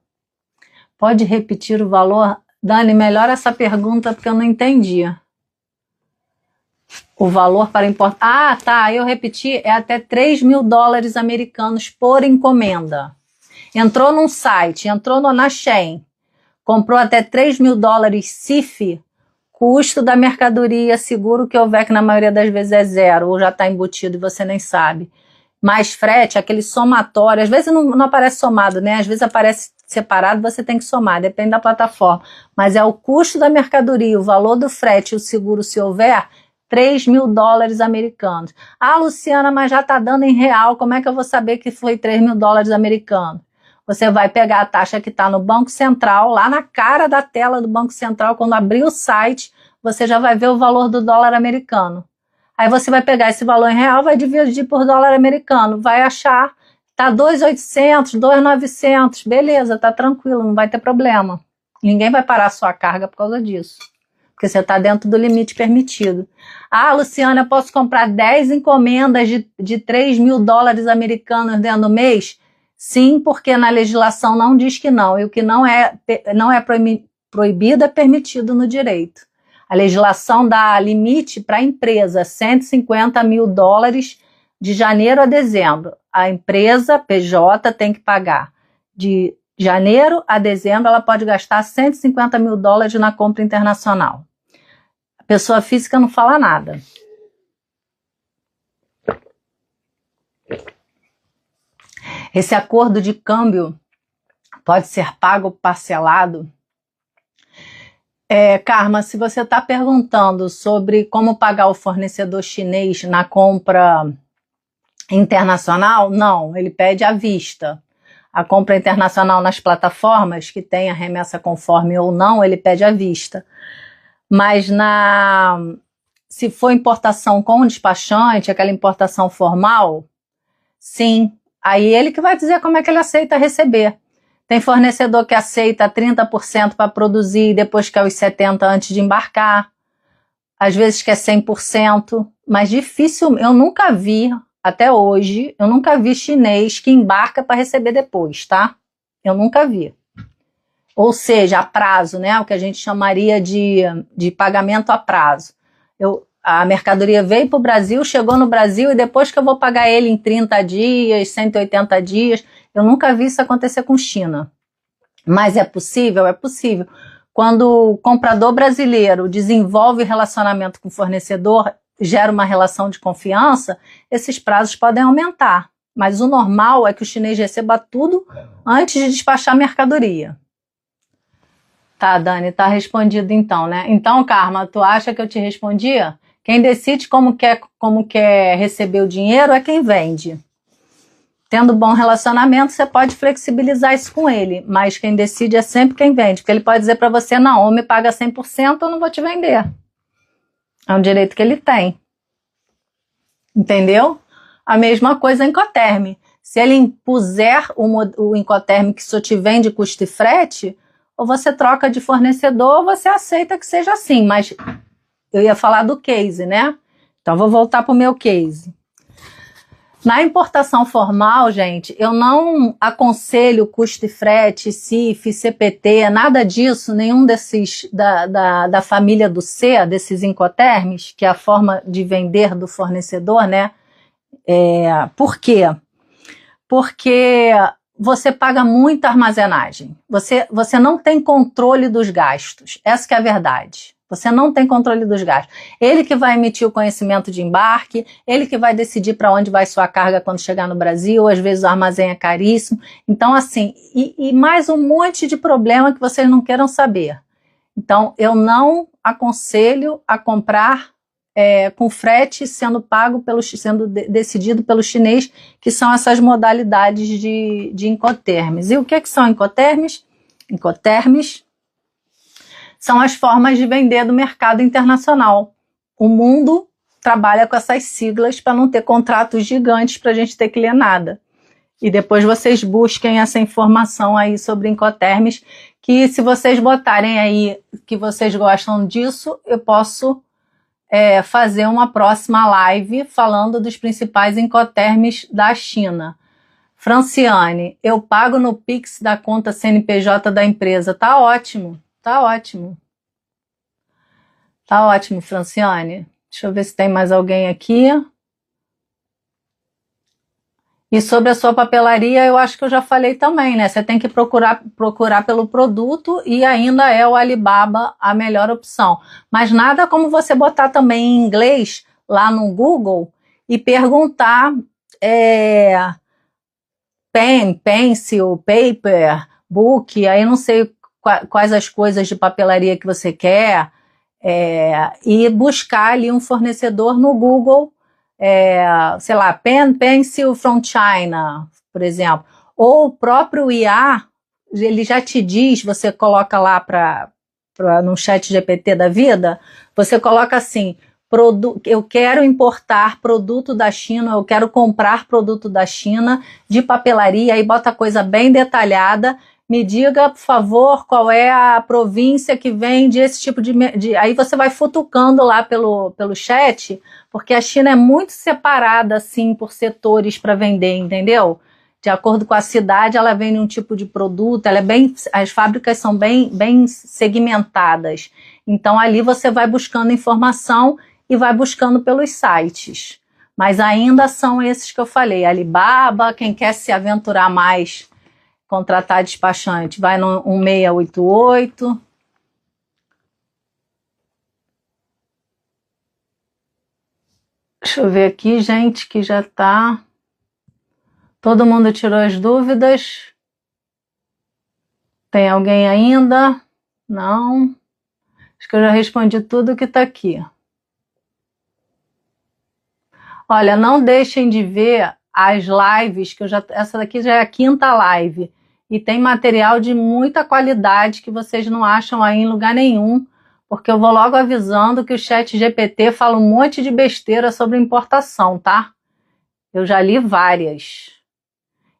Pode repetir o valor? Dani, melhor essa pergunta porque eu não entendi. O valor para importar... Ah, tá, eu repeti, é até 3 mil dólares americanos por encomenda. Entrou num site, entrou na Shein, comprou até 3 mil dólares CIF, custo da mercadoria, seguro que houver, que na maioria das vezes é zero, ou já está embutido e você nem sabe. Mais frete, aquele somatório, às vezes não aparece somado, né? Às vezes aparece separado, você tem que somar, depende da plataforma. Mas é o custo da mercadoria, o valor do frete e o seguro, se houver, 3 mil dólares americanos. Ah, Luciana, mas já está dando em real, como é que eu vou saber que foi 3 mil dólares americanos? Você vai pegar a taxa que está no Banco Central, lá na cara da tela do Banco Central, quando abrir o site, você já vai ver o valor do dólar americano. Aí você vai pegar esse valor em real, vai dividir por dólar americano, vai achar, tá 2.800, 2.900, beleza, tá tranquilo, não vai ter problema. Ninguém vai parar a sua carga por causa disso. Porque você está dentro do limite permitido. Ah, Luciana, eu posso comprar 10 encomendas de 3 mil dólares americanos dentro do mês? Sim, porque na legislação não diz que não. E o que não é proibido é permitido no direito. A legislação dá limite para a empresa, 150 mil dólares de janeiro a dezembro. A empresa PJ tem que pagar de janeiro a dezembro, ela pode gastar 150 mil dólares na compra internacional. A pessoa física não fala nada. Esse acordo de câmbio pode ser pago parcelado? Karma, se você está perguntando sobre como pagar o fornecedor chinês na compra internacional, não, ele pede à vista. A compra internacional nas plataformas, que tem a remessa conforme ou não, ele pede à vista. Mas se for importação com o despachante, aquela importação formal, sim, aí ele que vai dizer como é que ele aceita receber. Tem fornecedor que aceita 30% para produzir e depois quer os 70% antes de embarcar. Às vezes quer 100%, mas difícil, eu nunca vi, até hoje, eu nunca vi chinês que embarca para receber depois, tá? Eu nunca vi. Ou seja, a prazo, né? O que a gente chamaria de pagamento a prazo. A mercadoria veio para o Brasil, chegou no Brasil e depois que eu vou pagar ele em 30 dias, 180 dias, eu nunca vi isso acontecer com China. Mas é possível? É possível. Quando o comprador brasileiro desenvolve relacionamento com o fornecedor, gera uma relação de confiança, esses prazos podem aumentar. Mas o normal é que o chinês receba tudo antes de despachar a mercadoria. Tá, Dani, tá respondido então, né? Então, Karma, tu acha que eu te respondia? Quem decide como quer receber o dinheiro é quem vende. Tendo bom relacionamento, você pode flexibilizar isso com ele, mas quem decide é sempre quem vende, porque ele pode dizer para você, não, ou me paga 100%, eu não vou te vender. É um direito que ele tem. Entendeu? A mesma coisa em Incoterm. Se ele impuser o Incoterm que só te vende custo e frete, ou você troca de fornecedor, ou você aceita que seja assim. Mas eu ia falar do case, né? Então vou voltar para o meu case. Na importação formal, gente, eu não aconselho custo e frete, CIF, CPT, nada disso, nenhum desses da família do C, desses Incoterms, que é a forma de vender do fornecedor, né? Por quê? Porque você paga muita armazenagem. Você não tem controle dos gastos. Essa que é a verdade. Você não tem controle dos gastos. Ele que vai emitir o conhecimento de embarque, ele que vai decidir para onde vai sua carga quando chegar no Brasil, às vezes o armazém é caríssimo. Então, assim, e mais um monte de problema que vocês não queiram saber. Então, eu não aconselho a comprar com frete sendo pago decidido pelo chinês, que são essas modalidades de Incoterms. E o que são Incoterms? Incoterms são as formas de vender do mercado internacional. O mundo trabalha com essas siglas para não ter contratos gigantes para a gente ter que ler nada. E depois vocês busquem essa informação aí sobre Incoterms, que se vocês botarem aí que vocês gostam disso, eu posso fazer uma próxima live falando dos principais Incoterms da China. Franciane, eu pago no Pix da conta CNPJ da empresa. Tá ótimo, tá ótimo. Tá ótimo, Franciane. Deixa eu ver se tem mais alguém aqui. E sobre a sua papelaria, eu acho que eu já falei também, né? Você tem que procurar pelo produto e ainda é o Alibaba a melhor opção. Mas nada como você botar também em inglês lá no Google e perguntar pen, pencil, paper, book, aí não sei quais as coisas de papelaria que você quer, e buscar ali um fornecedor no Google, sei lá, pen, pencil from China, por exemplo. Ou o próprio IA, ele já te diz, você coloca lá no chat GPT da vida, você coloca assim, eu quero importar produto da China, eu quero comprar produto da China de papelaria, aí bota coisa bem detalhada, me diga, por favor, qual é a província que vende esse tipo de... Aí você vai futucando lá pelo chat, porque a China é muito separada, assim, por setores para vender, entendeu? De acordo com a cidade, ela vende um tipo de produto, as fábricas são bem segmentadas. Então, ali você vai buscando informação e vai buscando pelos sites. Mas ainda são esses que eu falei, Alibaba, quem quer se aventurar mais, contratar despachante, vai no 1688. Deixa eu ver aqui, gente, que já tá... Todo mundo tirou as dúvidas? Tem alguém ainda? Não. Acho que eu já respondi tudo que tá aqui. Olha, não deixem de ver as lives, que essa daqui já é a 5ª live, e tem material de muita qualidade que vocês não acham aí em lugar nenhum, porque eu vou logo avisando que o chat GPT fala um monte de besteira sobre importação, tá? Eu já li várias.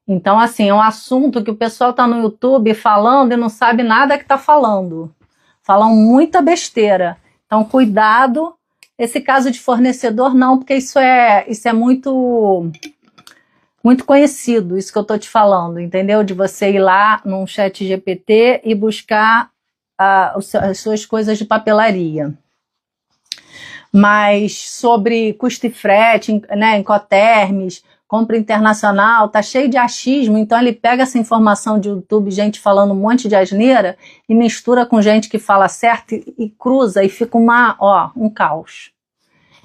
Então, assim, é um assunto que o pessoal tá no YouTube falando e não sabe nada que tá falando. Falam muita besteira. Então, cuidado. Esse caso de fornecedor não, porque isso é muito conhecido, isso que eu estou te falando, entendeu? De você ir lá num chat GPT e buscar as suas coisas de papelaria. Mas sobre custo e frete, né, Incoterms, compra internacional, tá cheio de achismo, então ele pega essa informação de YouTube, gente falando um monte de asneira, e mistura com gente que fala certo e cruza, e fica um caos.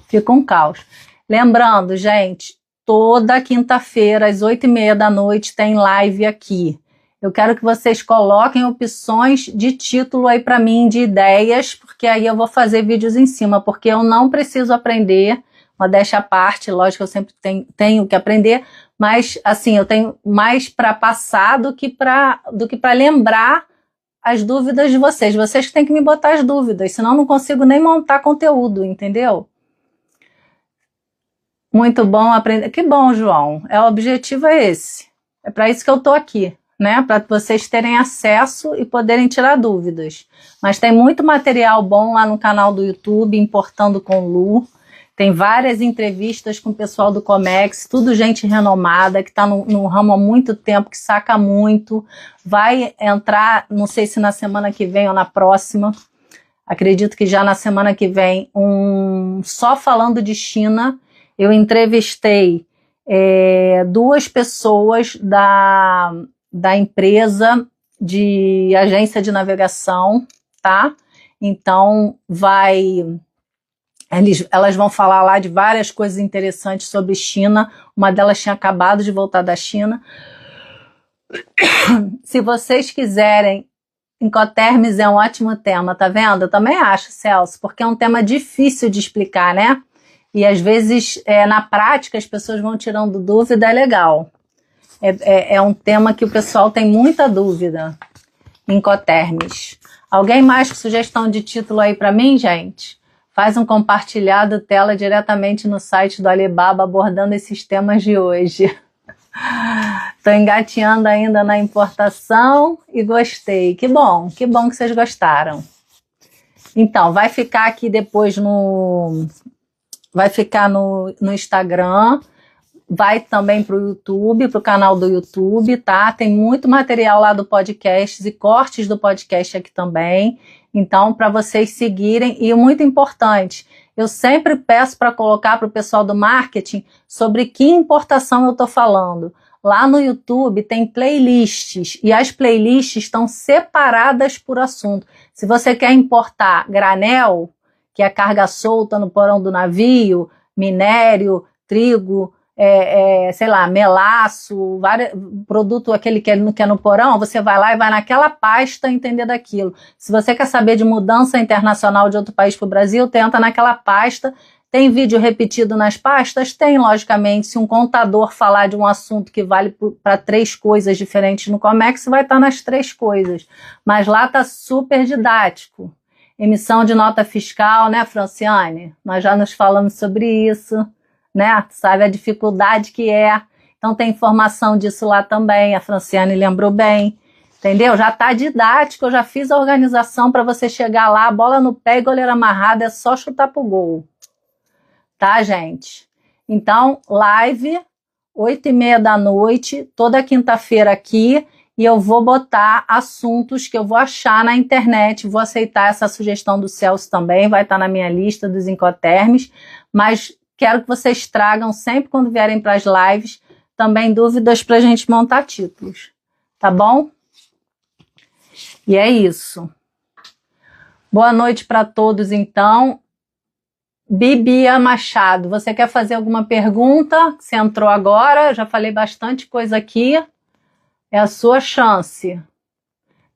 Fica um caos. Lembrando, gente, toda quinta-feira, às 8h30 da noite, tem live aqui. Eu quero que vocês coloquem opções de título aí para mim, de ideias, porque aí eu vou fazer vídeos em cima, porque eu não preciso aprender, modéstia à parte, lógico que eu sempre tenho que aprender, mas assim, eu tenho mais para passar do que para lembrar as dúvidas de vocês. Vocês que têm que me botar as dúvidas, senão eu não consigo nem montar conteúdo, entendeu? Muito bom aprender. Que bom, João. O objetivo é esse. É para isso que eu estou aqui, né? Para vocês terem acesso e poderem tirar dúvidas. Mas tem muito material bom lá no canal do YouTube, Importando com Lu. Tem várias entrevistas com o pessoal do Comex, tudo gente renomada, que está no ramo há muito tempo, que saca muito. Vai entrar, não sei se na semana que vem ou na próxima, acredito que já na semana que vem, só falando de China. Eu entrevistei 2 pessoas da empresa de agência de navegação, tá? Então, elas vão falar lá de várias coisas interessantes sobre China. Uma delas tinha acabado de voltar da China. Se vocês quiserem Incoterms é um ótimo tema, tá vendo? Eu também acho, Celso, porque é um tema difícil de explicar, né? E às vezes, na prática, as pessoas vão tirando dúvida, é legal. É um tema que o pessoal tem muita dúvida. Incoterms. Alguém mais com sugestão de título aí para mim, gente? Faz um compartilhado tela diretamente no site do Alibaba abordando esses temas de hoje. Estou engateando ainda na importação e gostei. Que bom que vocês gostaram. Então, vai ficar aqui depois vai ficar no Instagram, vai também para o YouTube, para o canal do YouTube, tá? Tem muito material lá do podcast e cortes do podcast aqui também. Então, para vocês seguirem, e muito importante, eu sempre peço para colocar para o pessoal do marketing sobre que importação eu estou falando. Lá no YouTube tem playlists, e as playlists estão separadas por assunto. Se você quer importar granel, que é carga solta no porão do navio, minério, trigo, sei lá, melaço, produto aquele que é no porão, você vai lá e vai naquela pasta entender daquilo. Se você quer saber de mudança internacional de outro país para o Brasil, tenta naquela pasta. Tem vídeo repetido nas pastas? Tem, logicamente. Se um contador falar de um assunto que vale para 3 coisas diferentes no Comex, vai estar nas 3 coisas. Mas lá está super didático. Emissão de nota fiscal, né, Franciane? Nós já nos falamos sobre isso, né? Sabe a dificuldade que é. Então tem informação disso lá também, a Franciane lembrou bem, entendeu? Já está didático, eu já fiz a organização para você chegar lá, bola no pé e goleiro amarrado, é só chutar pro gol. Tá, gente? Então, live, 8h30 da noite, toda quinta-feira aqui, e eu vou botar assuntos que eu vou achar na internet, vou aceitar essa sugestão do Celso também, vai estar na minha lista dos Incoterms, mas quero que vocês tragam sempre quando vierem para as lives também dúvidas para a gente montar títulos, tá bom? E é isso. Boa noite para todos, então. Bibia Machado, você quer fazer alguma pergunta? Você entrou agora, eu já falei bastante coisa aqui. É a sua chance.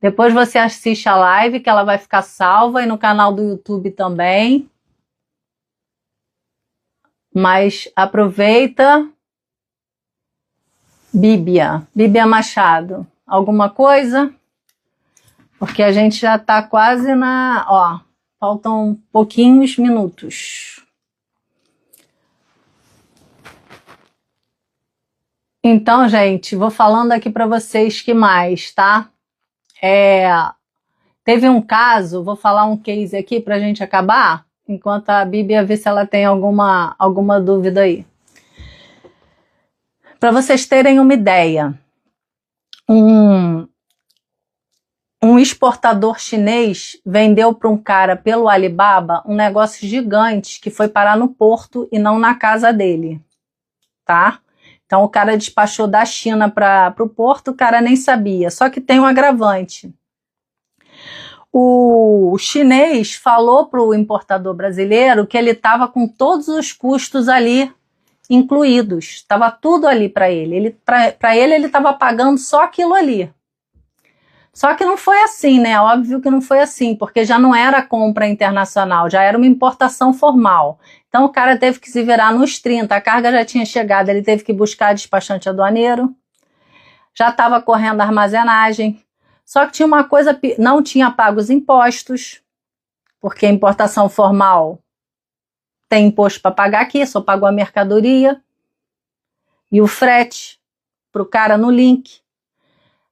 Depois você assiste a live, que ela vai ficar salva, e no canal do YouTube também. Mas aproveita. Bíblia Machado, alguma coisa? Porque a gente já está quase faltam pouquinhos minutos. Então, gente, vou falando aqui para vocês que mais, tá? Teve um caso, vou falar um case aqui para a gente acabar, enquanto a Bíblia vê se ela tem alguma dúvida aí. Para vocês terem uma ideia, um exportador chinês vendeu para um cara pelo Alibaba um negócio gigante que foi parar no porto e não na casa dele, tá? Então o cara despachou da China para o porto, o cara nem sabia, só que tem um agravante. O chinês falou para o importador brasileiro que ele estava com todos os custos ali incluídos, estava tudo ali para ele. Para ele estava pagando só aquilo ali. Só que não foi assim, né? Óbvio que não foi assim, porque já não era compra internacional, já era uma importação formal. Então o cara teve que se virar nos 30, a carga já tinha chegado, ele teve que buscar despachante aduaneiro, já estava correndo a armazenagem. Só que tinha uma coisa, não tinha pago os impostos, porque a importação formal tem imposto para pagar aqui, só pagou a mercadoria e o frete para o cara no link.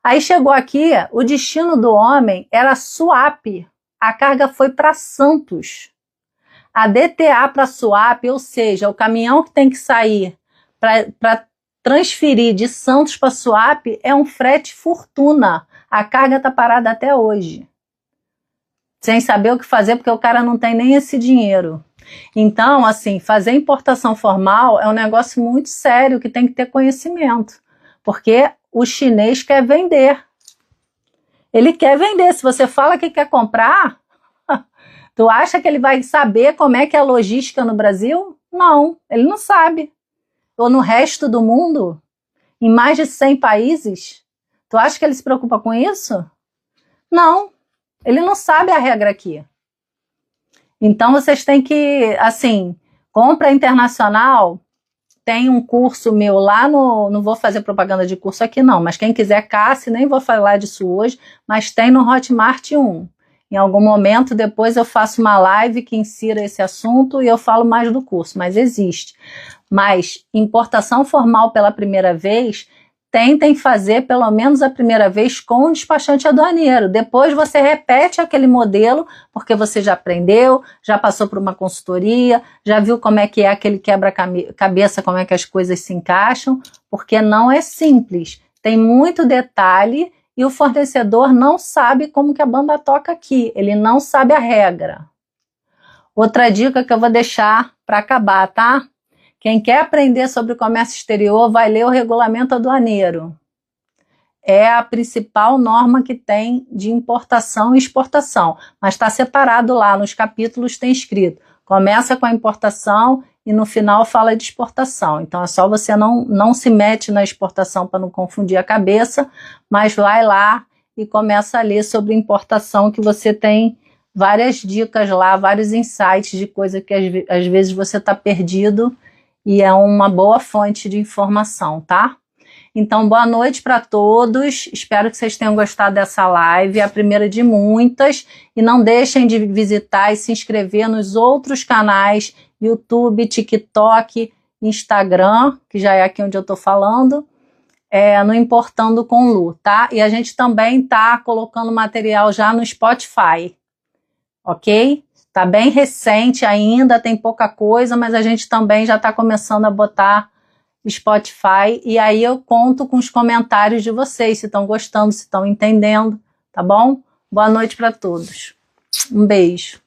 Aí chegou aqui, o destino do homem era Suape, a carga foi para Santos. A DTA para Suape, ou seja, o caminhão que tem que sair para transferir de Santos para Suape é um frete fortuna. A carga está parada até hoje. Sem saber o que fazer, porque o cara não tem nem esse dinheiro. Então, assim, fazer importação formal é um negócio muito sério que tem que ter conhecimento. Porque o chinês quer vender. Ele quer vender. Se você fala que quer comprar, tu acha que ele vai saber como é que é a logística no Brasil? Não, ele não sabe. Ou no resto do mundo, em mais de 100 países, tu acha que ele se preocupa com isso? Não, Ele não sabe a regra aqui. Então, vocês têm que, assim, compra internacional, tem um curso meu lá no... Não vou fazer propaganda de curso aqui não, mas quem quiser, Cassi, nem vou falar disso hoje, mas tem no Hotmart 1. Em algum momento, depois eu faço uma live que insira esse assunto e eu falo mais do curso, mas existe. Mas importação formal pela primeira vez, tentem fazer pelo menos a primeira vez com o despachante aduaneiro. Depois você repete aquele modelo, porque você já aprendeu, já passou por uma consultoria, já viu como é que é aquele quebra-cabeça, como é que as coisas se encaixam, porque não é simples. Tem muito detalhe e o fornecedor não sabe como que a banda toca aqui, ele não sabe a regra. Outra dica que eu vou deixar para acabar, tá? Quem quer aprender sobre o comércio exterior vai ler o regulamento aduaneiro. É a principal norma que tem de importação e exportação, mas está separado lá, nos capítulos tem escrito. Começa com a importação e no final fala de exportação. Então é só você não se mete na exportação para não confundir a cabeça, mas vai lá e começa a ler sobre importação, que você tem várias dicas lá, vários insights de coisa que às vezes você está perdido e é uma boa fonte de informação, tá? Então, boa noite para todos, espero que vocês tenham gostado dessa live, é a primeira de muitas, e não deixem de visitar e se inscrever nos outros canais, YouTube, TikTok, Instagram, que já é aqui onde eu estou falando, no Importando com Lu, tá? E a gente também está colocando material já no Spotify, ok? Tá bem recente ainda, tem pouca coisa, mas a gente também já está começando a botar Spotify, e aí eu conto com os comentários de vocês, se estão gostando, se estão entendendo, tá bom? Boa noite para todos. Um beijo.